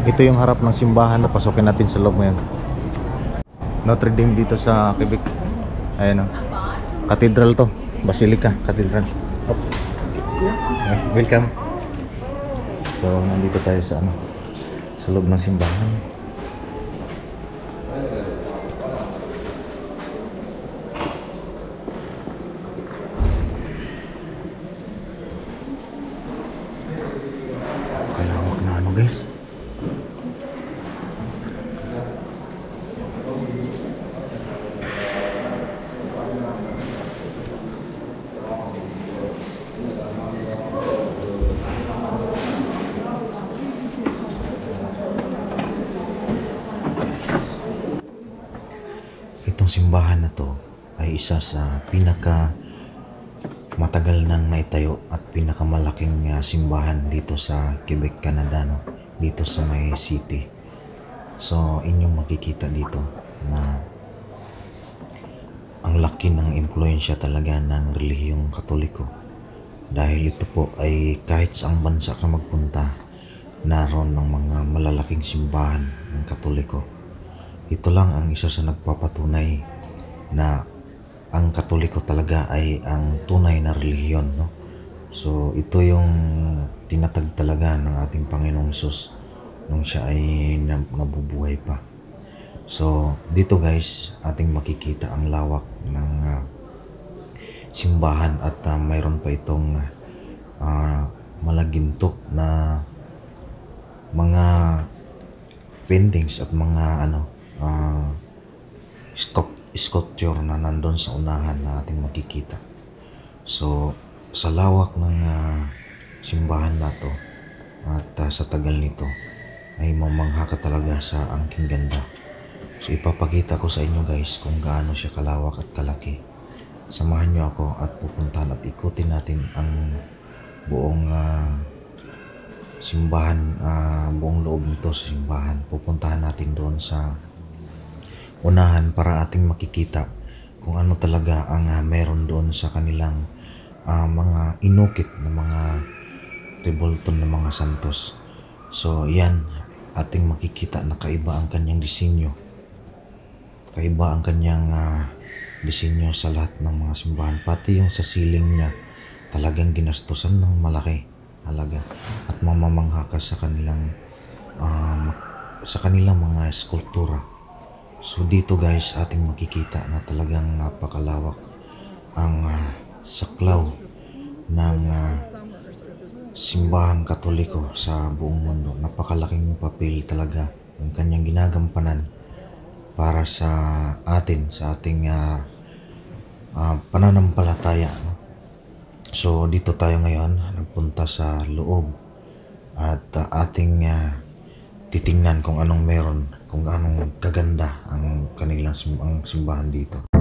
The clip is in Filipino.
Ito yung harap ng simbahan na pasokin natin sa loob ngayon. Notre Dame dito sa Quebec. Ayan o. Cathedral to. Basilica Cathedral. Oh. Welcome. So nandito tayo sa sa loob ng simbahan. Kalawak na guys. Itong simbahan na to ay isa sa pinaka matagal nang naitayo at pinakamalaking simbahan dito sa Quebec, Canada, no? Dito sa may city. So inyong makikita dito na ang laki ng impluensya talaga ng relihiyong Katoliko, dahil ito po ay kahit saang bansa ka magpunta, naroon ng mga malalaking simbahan ng Katoliko. Ito lang ang isa sa nagpapatunay na ang Katoliko talaga ay ang tunay na relihiyon, no? So ito yung tinatag talaga ng ating Panginoong Hesus nung siya ay nabubuhay pa. So dito guys, ating makikita ang lawak ng simbahan at mayroon pa itong malagintok na mga paintings at mga sculpture na nandun sa unahan na ating makikita. So sa lawak ng simbahan na to at sa tagal nito ay mamangha ka talaga sa angking ganda. So ipapakita ko sa inyo guys kung gaano siya kalawak at kalaki. Samahan nyo ako at pupuntahan at ikutin natin ang buong simbahan, buong loob nito sa simbahan. Pupuntahan natin doon sa unahan para ating makikita kung ano talaga ang meron doon sa kanilang mga inukit na mga rebulton na mga santos. So yan, ating makikita na kaiba ang kanyang disenyo. Kaiba ang kanyang disenyo sa lahat ng mga simbahan. Pati yung sa ceiling niya talagang ginastusan ng malaki halaga at mamamangha ka sa kanilang mga skulptura. So dito guys, ating makikita na talagang napakalawak ang saklaw ng simbahan Katoliko sa buong mundo. Napakalaking papel talaga ang kanyang ginagampanan para sa atin, sa ating pananampalataya, no? So dito tayo ngayon nagpunta sa loob at ating titingnan kung anong meron, kung anong kaganda ang kanilang simbahan dito.